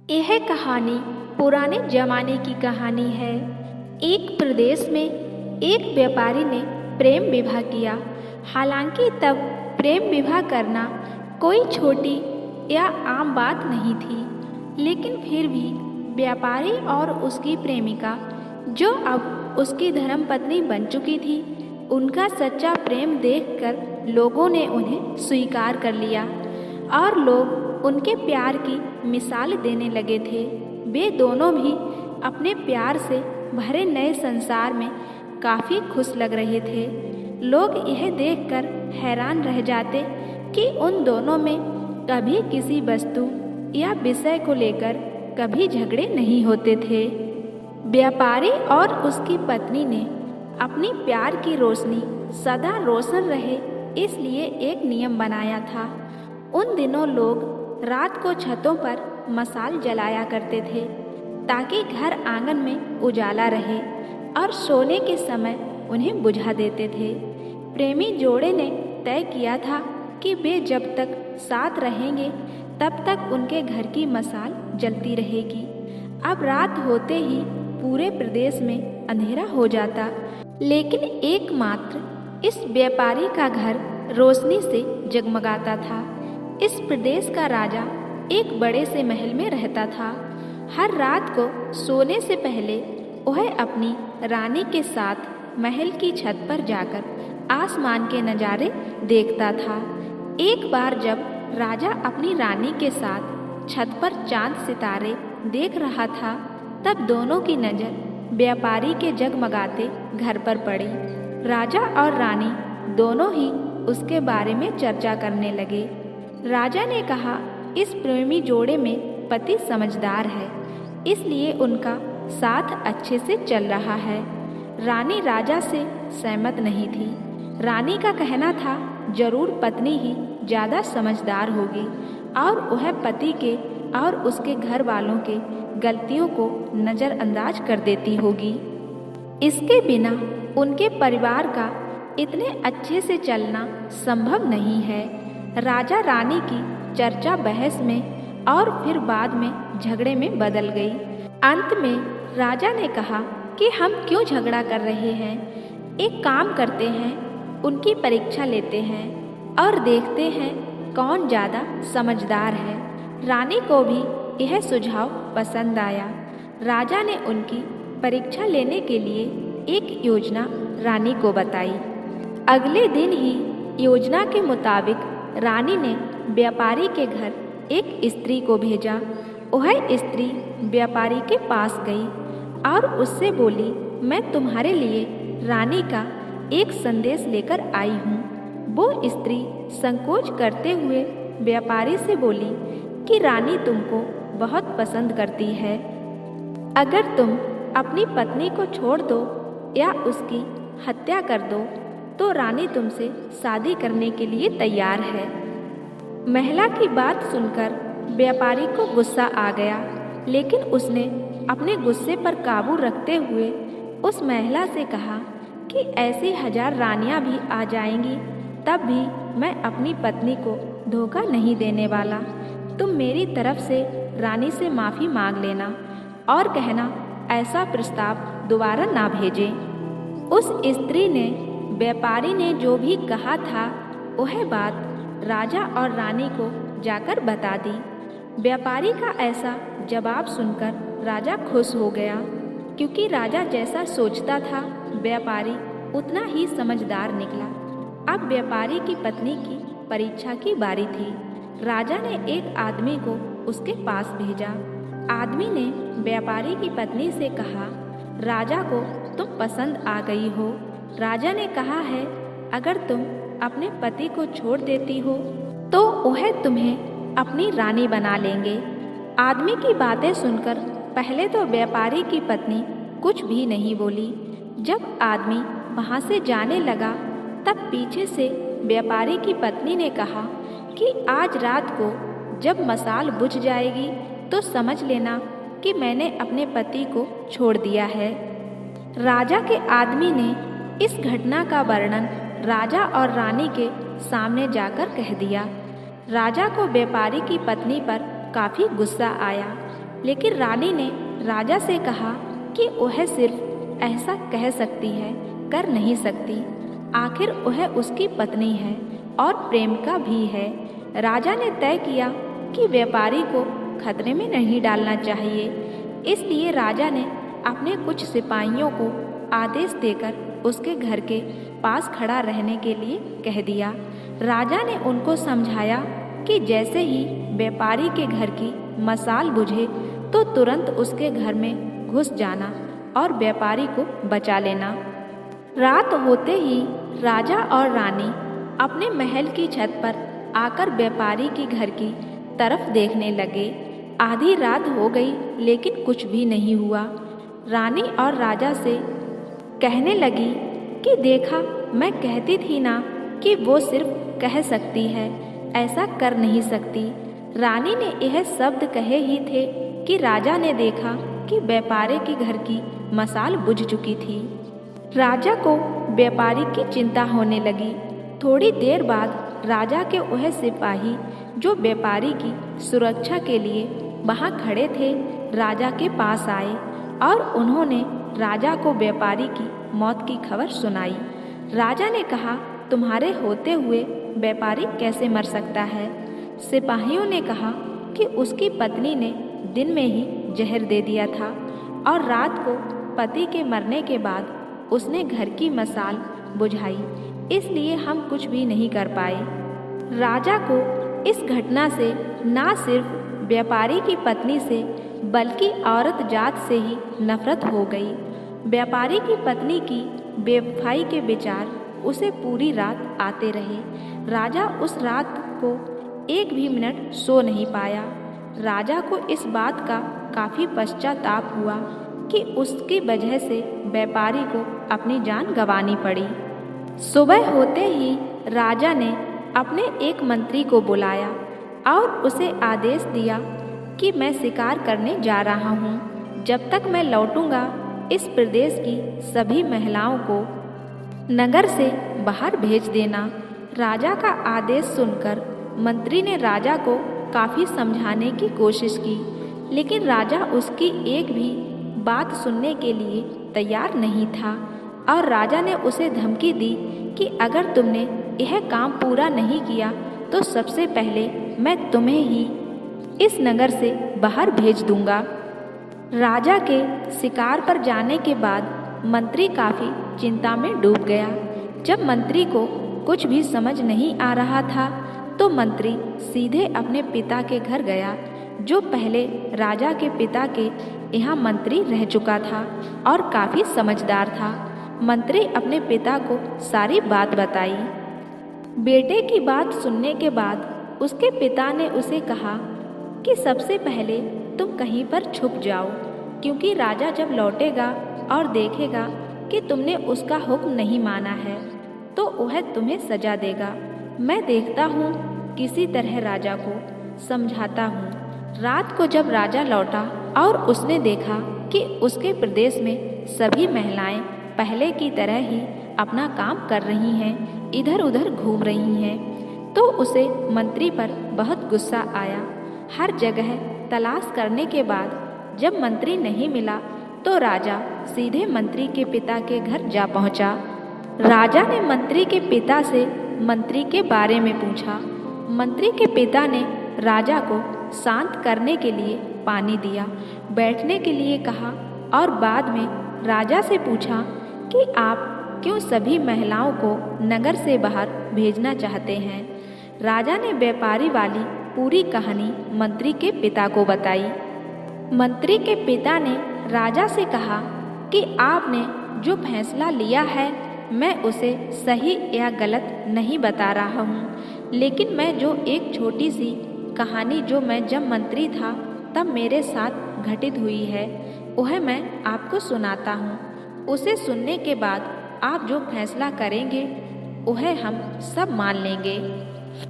यह कहानी पुराने जमाने की कहानी है। एक प्रदेश में एक व्यापारी ने प्रेम विवाह किया। हालांकि तब प्रेम विवाह करना कोई छोटी या आम बात नहीं थी, लेकिन फिर भी व्यापारी और उसकी प्रेमिका, जो अब उसकी धर्मपत्नी बन चुकी थी, उनका सच्चा प्रेम देखकर लोगों ने उन्हें स्वीकार कर लिया और लोग उनके प्यार की मिसाल देने लगे थे। वे दोनों भी अपने प्यार से भरे नए संसार में काफ़ी खुश लग रहे थे। लोग यह देखकर हैरान रह जाते कि उन दोनों में कभी किसी वस्तु या विषय को लेकर कभी झगड़े नहीं होते थे। व्यापारी और उसकी पत्नी ने अपनी प्यार की रोशनी सदा रोशन रहे, इसलिए एक नियम बनाया था। उन दिनों लोग रात को छतों पर मशाल जलाया करते थे ताकि घर आंगन में उजाला रहे, और सोने के समय उन्हें बुझा देते थे। प्रेमी जोड़े ने तय किया था कि वे जब तक साथ रहेंगे तब तक उनके घर की मशाल जलती रहेगी। अब रात होते ही पूरे प्रदेश में अंधेरा हो जाता, लेकिन एकमात्र इस व्यापारी का घर रोशनी से जगमगाता था। इस प्रदेश का राजा एक बड़े से महल में रहता था। हर रात को सोने से पहले वह अपनी रानी के साथ महल की छत पर जाकर आसमान के नज़ारे देखता था। एक बार जब राजा अपनी रानी के साथ छत पर चांद सितारे देख रहा था, तब दोनों की नज़र व्यापारी के जगमगाते घर पर पड़ी। राजा और रानी दोनों ही उसके बारे में चर्चा करने लगे। राजा ने कहा, इस प्रेमी जोड़े में पति समझदार है, इसलिए उनका साथ अच्छे से चल रहा है। रानी राजा से सहमत नहीं थी। रानी का कहना था, जरूर पत्नी ही ज़्यादा समझदार होगी और वह पति के और उसके घर वालों के गलतियों को नज़रअंदाज कर देती होगी। इसके बिना उनके परिवार का इतने अच्छे से चलना संभव नहीं है। राजा रानी की चर्चा बहस में और फिर बाद में झगड़े में बदल गई। अंत में राजा ने कहा कि हम क्यों झगड़ा कर रहे हैं, एक काम करते हैं, उनकी परीक्षा लेते हैं और देखते हैं कौन ज़्यादा समझदार है। रानी को भी यह सुझाव पसंद आया। राजा ने उनकी परीक्षा लेने के लिए एक योजना रानी को बताई। अगले दिन ही योजना के मुताबिक रानी ने व्यापारी के घर एक स्त्री को भेजा। वह स्त्री व्यापारी के पास गई और उससे बोली, मैं तुम्हारे लिए रानी का एक संदेश लेकर आई हूँ। वो स्त्री संकोच करते हुए व्यापारी से बोली कि रानी तुमको बहुत पसंद करती है। अगर तुम अपनी पत्नी को छोड़ दो या उसकी हत्या कर दो तो रानी तुमसे शादी करने के लिए तैयार है। महिला की बात सुनकर व्यापारी को गुस्सा आ गया, लेकिन उसने अपने गुस्से पर काबू रखते हुए उस महिला से कहा कि ऐसी 1000 रानियां भी आ जाएंगी, तब भी मैं अपनी पत्नी को धोखा नहीं देने वाला। तुम मेरी तरफ से रानी से माफ़ी मांग लेना और कहना ऐसा प्रस्ताव दोबारा ना भेजें। उस स्त्री ने व्यापारी ने जो भी कहा था वह बात राजा और रानी को जाकर बता दी। व्यापारी का ऐसा जवाब सुनकर राजा खुश हो गया, क्योंकि राजा जैसा सोचता था व्यापारी उतना ही समझदार निकला। अब व्यापारी की पत्नी की परीक्षा की बारी थी। राजा ने एक आदमी को उसके पास भेजा। आदमी ने व्यापारी की पत्नी से कहा, राजा को तुम पसंद आ गई हो। राजा ने कहा है, अगर तुम अपने पति को छोड़ देती हो तो वह तुम्हें अपनी रानी बना लेंगे। आदमी की बातें सुनकर पहले तो व्यापारी की पत्नी कुछ भी नहीं बोली। जब आदमी वहाँ से जाने लगा तब पीछे से व्यापारी की पत्नी ने कहा कि आज रात को जब मशाल बुझ जाएगी तो समझ लेना कि मैंने अपने पति को छोड़ दिया है। राजा के आदमी ने इस घटना का वर्णन राजा और रानी के सामने जाकर कह दिया। राजा को व्यापारी की पत्नी पर काफ़ी गुस्सा आया। लेकिन रानी ने राजा से कहा कि वह सिर्फ ऐसा कह सकती है, कर नहीं सकती। आखिर वह उसकी पत्नी है और प्रेमिका भी है। राजा ने तय किया कि व्यापारी को खतरे में नहीं डालना चाहिए। इसलिए राजा ने अपने कुछ सिपाहियों को आदेश देकर उसके घर के पास खड़ा रहने के लिए कह दिया। राजा ने उनको समझाया कि जैसे ही व्यापारी के घर की मशाल बुझे तो तुरंत उसके घर में घुस जाना और व्यापारी को बचा लेना। रात होते ही राजा और रानी अपने महल की छत पर आकर व्यापारी के घर की तरफ देखने लगे। आधी रात हो गई लेकिन कुछ भी नहीं हुआ। रानी और राजा से कहने लगी कि देखा, मैं कहती थी ना कि वो सिर्फ कह सकती है, ऐसा कर नहीं सकती। रानी ने यह शब्द कहे ही थे कि राजा ने देखा कि व्यापारी के घर की मशाल बुझ चुकी थी। राजा को व्यापारी की चिंता होने लगी। थोड़ी देर बाद राजा के वह सिपाही जो व्यापारी की सुरक्षा के लिए वहां खड़े थे, राजा के पास आए और उन्होंने राजा को व्यापारी की मौत की खबर सुनाई। राजा ने कहा, तुम्हारे होते हुए व्यापारी कैसे मर सकता है? सिपाहियों ने कहा कि उसकी पत्नी ने दिन में ही जहर दे दिया था और रात को पति के मरने के बाद उसने घर की मशाल बुझाई, इसलिए हम कुछ भी नहीं कर पाए। राजा को इस घटना से ना सिर्फ व्यापारी की पत्नी से बल्कि औरत जात से ही नफरत हो गई। व्यापारी की पत्नी की बेवफाई के विचार उसे पूरी रात आते रहे। राजा उस रात को एक भी मिनट सो नहीं पाया। राजा को इस बात का काफ़ी पश्चाताप हुआ कि उसकी वजह से व्यापारी को अपनी जान गंवानी पड़ी। सुबह होते ही राजा ने अपने एक मंत्री को बुलाया और उसे आदेश दिया कि मैं शिकार करने जा रहा हूँ। जब तक मैं लौटूंगा इस प्रदेश की सभी महिलाओं को नगर से बाहर भेज देना। राजा का आदेश सुनकर मंत्री ने राजा को काफ़ी समझाने की कोशिश की, लेकिन राजा उसकी एक भी बात सुनने के लिए तैयार नहीं था और राजा ने उसे धमकी दी कि अगर तुमने यह काम पूरा नहीं किया तो सबसे पहले मैं तुम्हें ही इस नगर से बाहर भेज दूंगा। राजा के शिकार पर जाने के बाद मंत्री काफ़ी चिंता में डूब गया। जब मंत्री को कुछ भी समझ नहीं आ रहा था तो मंत्री सीधे अपने पिता के घर गया, जो पहले राजा के पिता के यहाँ मंत्री रह चुका था और काफ़ी समझदार था। मंत्री अपने पिता को सारी बात बताई। बेटे की बात सुनने के बाद उसके पिता ने उसे कहा कि सबसे पहले तुम कहीं पर छुप जाओ, क्योंकि राजा जब लौटेगा और देखेगा कि तुमने उसका हुक्म नहीं माना है तो वह तुम्हें सजा देगा। मैं देखता हूँ किसी तरह राजा को समझाता हूँ। रात को जब राजा लौटा और उसने देखा कि उसके प्रदेश में सभी महिलाएं पहले की तरह ही अपना काम कर रही हैं, इधर उधर घूम रही हैं, तो उसे मंत्री पर बहुत गुस्सा आया। हर जगह तलाश करने के बाद जब मंत्री नहीं मिला तो राजा सीधे मंत्री के पिता के घर जा पहुंचा। राजा ने मंत्री के पिता से मंत्री के बारे में पूछा। मंत्री के पिता ने राजा को शांत करने के लिए पानी दिया, बैठने के लिए कहा और बाद में राजा से पूछा कि आप क्यों सभी महिलाओं को नगर से बाहर भेजना चाहते हैं। राजा ने व्यापारी वाली पूरी कहानी मंत्री के पिता को बताई। मंत्री के पिता ने राजा से कहा कि आपने जो फैसला लिया है मैं उसे सही या गलत नहीं बता रहा हूँ, लेकिन मैं जो एक छोटी सी कहानी जो मैं जब मंत्री था तब मेरे साथ घटित हुई है वह मैं आपको सुनाता हूँ। उसे सुनने के बाद आप जो फैसला करेंगे वह हम सब मान लेंगे।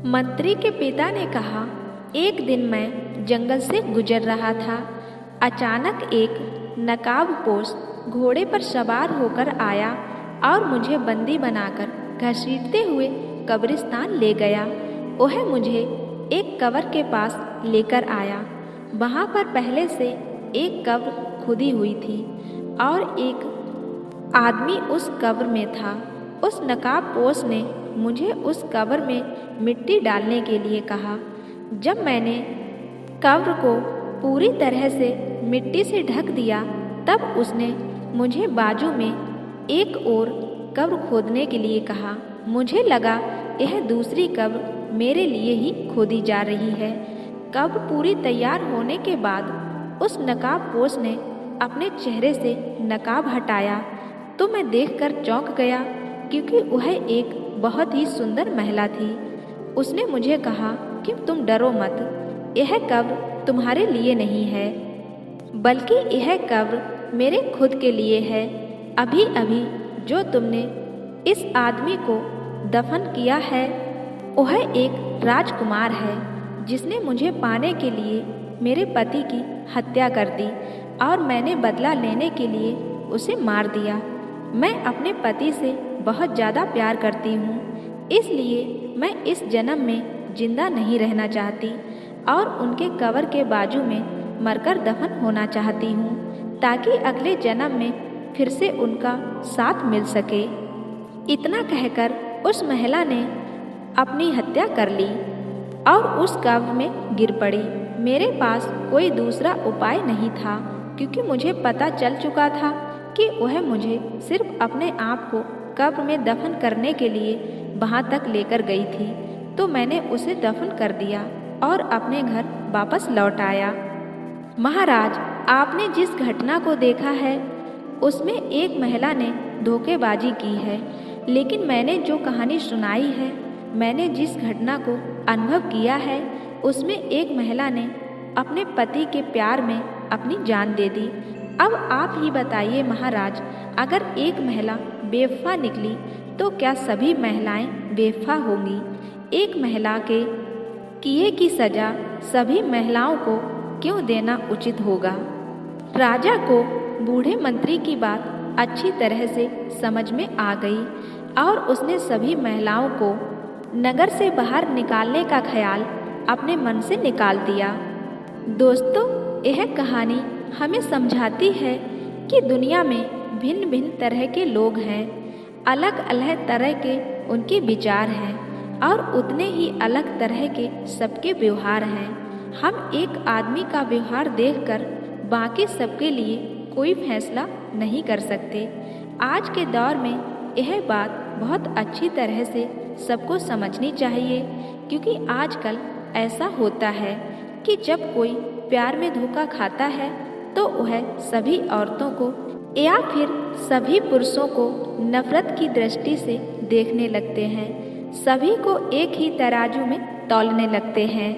मंत्री के पिता ने कहा, एक दिन मैं जंगल से गुजर रहा था। अचानक एक नकाबपोश घोड़े पर सवार होकर आया और मुझे बंदी बनाकर घसीटते हुए कब्रिस्तान ले गया। वह मुझे एक कब्र के पास लेकर आया। वहाँ पर पहले से एक कब्र खुदी हुई थी और एक आदमी उस कब्र में था। उस नकाबपोश ने मुझे उस कब्र में मिट्टी डालने के लिए कहा। जब मैंने कब्र को पूरी तरह से मिट्टी से ढक दिया तब उसने मुझे बाजू में एक और कब्र खोदने के लिए कहा। मुझे लगा यह दूसरी कब्र मेरे लिए ही खोदी जा रही है। कब्र पूरी तैयार होने के बाद उस नकाबपोश ने अपने चेहरे से नकाब हटाया तो मैं देखकर चौंक गया, क्योंकि वह एक बहुत ही सुंदर महिला थी। उसने मुझे कहा कि तुम डरो मत, यह कब्र तुम्हारे लिए नहीं है, बल्कि यह कब्र मेरे खुद के लिए है। अभी अभी जो तुमने इस आदमी को दफन किया है वह एक राजकुमार है, जिसने मुझे पाने के लिए मेरे पति की हत्या कर दी और मैंने बदला लेने के लिए उसे मार दिया। मैं अपने पति से बहुत ज़्यादा प्यार करती हूँ, इसलिए मैं इस जन्म में जिंदा नहीं रहना चाहती और उनके कब्र के बाजू में मरकर दफन होना चाहती हूँ, ताकि अगले जन्म में फिर से उनका साथ मिल सके। इतना कहकर उस महिला ने अपनी हत्या कर ली और उस कब्र में गिर पड़ी। मेरे पास कोई दूसरा उपाय नहीं था, क्योंकि मुझे पता चल चुका था कि वह मुझे सिर्फ अपने आप को कब्र में दफन करने के लिए वहाँ तक लेकर गई थी। तो मैंने उसे दफन कर दिया और अपने घर वापस लौट आया। महाराज, आपने जिस घटना को देखा है उसमें एक महिला ने धोखेबाजी की है, लेकिन मैंने जो कहानी सुनाई है, मैंने जिस घटना को अनुभव किया है, उसमें एक महिला ने अपने पति के प्यार में अपनी जान दे दी। अब आप ही बताइए महाराज, अगर एक महिला बेवफा निकली तो क्या सभी महिलाएं बेवफा होंगी? एक महिला के किए की सजा सभी महिलाओं को क्यों देना उचित होगा? राजा को बूढ़े मंत्री की बात अच्छी तरह से समझ में आ गई और उसने सभी महिलाओं को नगर से बाहर निकालने का ख्याल अपने मन से निकाल दिया। दोस्तों, यह कहानी हमें समझाती है कि दुनिया में भिन्न भिन्न तरह के लोग हैं, अलग अलग तरह के उनके विचार हैं और उतने ही अलग तरह के सबके व्यवहार हैं। हम एक आदमी का व्यवहार देखकर बाकी सबके लिए कोई फैसला नहीं कर सकते। आज के दौर में यह बात बहुत अच्छी तरह से सबको समझनी चाहिए, क्योंकि आजकल ऐसा होता है कि जब कोई प्यार में धोखा खाता है तो वह सभी औरतों को या फिर सभी पुरुषों को नफरत की दृष्टि से देखने लगते हैं, सभी को एक ही तराजू में तौलने लगते हैं।